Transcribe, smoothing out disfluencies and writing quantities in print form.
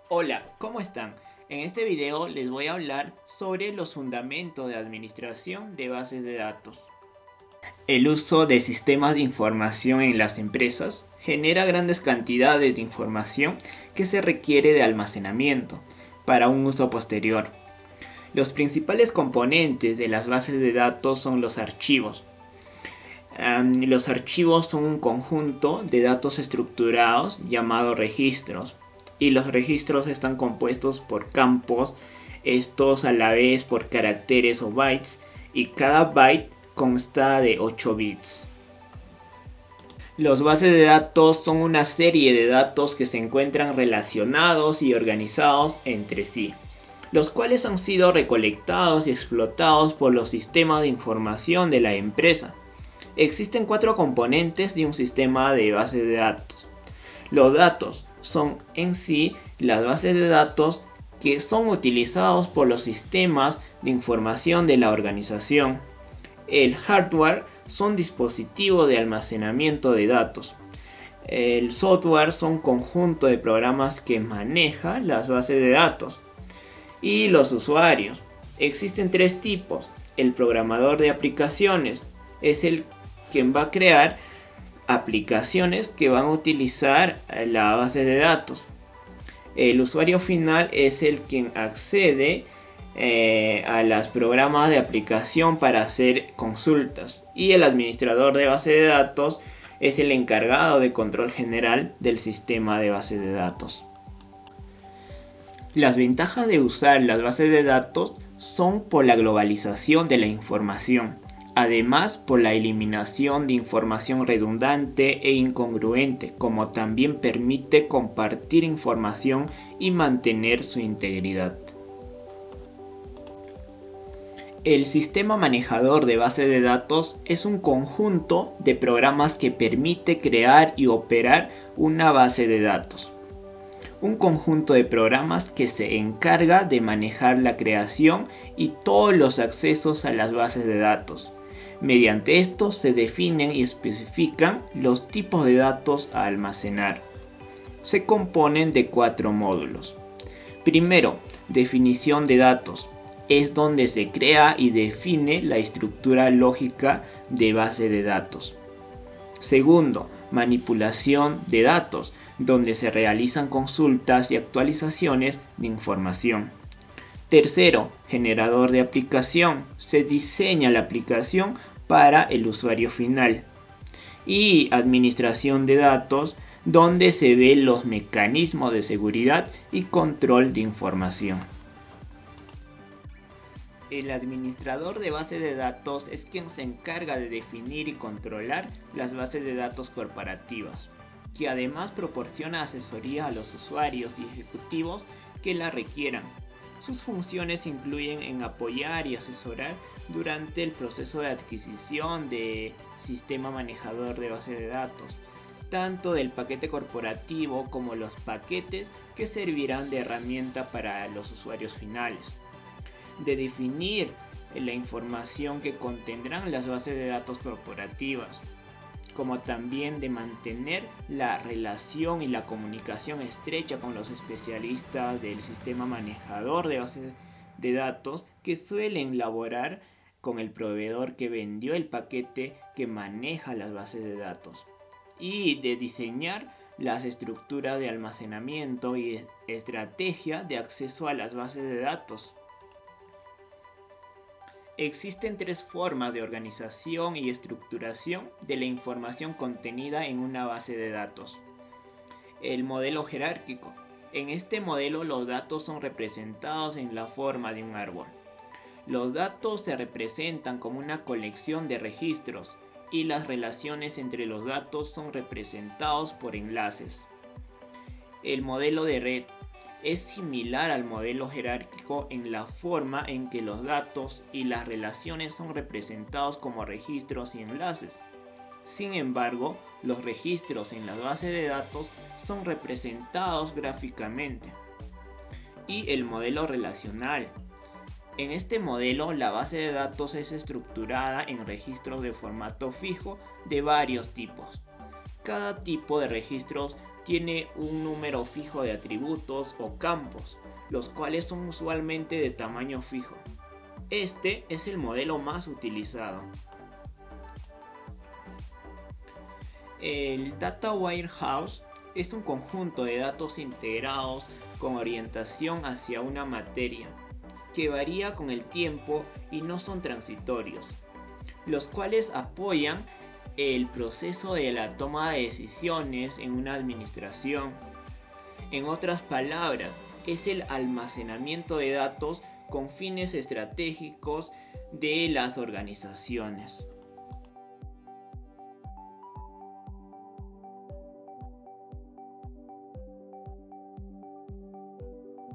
Hola, ¿cómo están? En este video les voy a hablar sobre los fundamentos de administración de bases de datos. El uso de sistemas de información en las empresas genera grandes cantidades de información que se requiere de almacenamiento para un uso posterior. Los principales componentes de las bases de datos son los archivos. Los archivos son un conjunto de datos estructurados llamados registros, y los registros están compuestos por campos, estos a la vez por caracteres o bytes, y cada byte consta de 8 bits. Las bases de datos son una serie de datos que se encuentran relacionados y organizados entre sí, los cuales han sido recolectados y explotados por los sistemas de información de la empresa. Existen 4 componentes de un sistema de bases de datos. Los datos son en sí las bases de datos que son utilizados por los sistemas de información de la organización. El hardware son dispositivos de almacenamiento de datos. El software son conjunto de programas que maneja las bases de datos. Y los usuarios. Existen 3 tipos. El programador de aplicaciones es el quien va a crear aplicaciones que van a utilizar la base de datos. El usuario final es el quien accede a los programas de aplicación para hacer consultas, y el administrador de base de datos es el encargado de control general del sistema de base de datos. Las ventajas de usar las bases de datos son por la globalización de la información. Además, por la eliminación de información redundante e incongruente, como también permite compartir información y mantener su integridad. El sistema manejador de base de datos es un conjunto de programas que permite crear y operar una base de datos. Un conjunto de programas que se encarga de manejar la creación y todos los accesos a las bases de datos. Mediante esto se definen y especifican los tipos de datos a almacenar. Se componen de 4 módulos. Primero, definición de datos. Es donde se crea y define la estructura lógica de base de datos. Segundo, manipulación de datos, donde se realizan consultas y actualizaciones de información. Tercero, generador de aplicación. Se diseña la aplicación para el usuario final. Y administración de datos, donde se ven los mecanismos de seguridad y control de información. El administrador de base de datos es quien se encarga de definir y controlar las bases de datos corporativas, que además proporciona asesoría a los usuarios y ejecutivos que la requieran. Sus funciones incluyen en apoyar y asesorar durante el proceso de adquisición de sistema manejador de base de datos, tanto del paquete corporativo como los paquetes que servirán de herramienta para los usuarios finales, de definir la información que contendrán las bases de datos corporativas, como también de mantener la relación y la comunicación estrecha con los especialistas del sistema manejador de bases de datos que suelen laborar con el proveedor que vendió el paquete que maneja las bases de datos, y de diseñar las estructuras de almacenamiento y estrategia de acceso a las bases de datos. Existen 3 formas de organización y estructuración de la información contenida en una base de datos. El modelo jerárquico. En este modelo los datos son representados en la forma de un árbol. Los datos se representan como una colección de registros y las relaciones entre los datos son representados por enlaces. El modelo de red es similar al modelo jerárquico en la forma en que los datos y las relaciones son representados como registros y enlaces. Sin embargo, los registros en las bases de datos son representados gráficamente. Y el modelo relacional. En este modelo, la base de datos es estructurada en registros de formato fijo de varios tipos. Cada tipo de registros tiene un número fijo de atributos o campos, los cuales son usualmente de tamaño fijo. Este es el modelo más utilizado. El Data Warehouse es un conjunto de datos integrados con orientación hacia una materia, que varía con el tiempo y no son transitorios, los cuales apoyan el proceso de la toma de decisiones en una administración. En otras palabras, es el almacenamiento de datos con fines estratégicos de las organizaciones.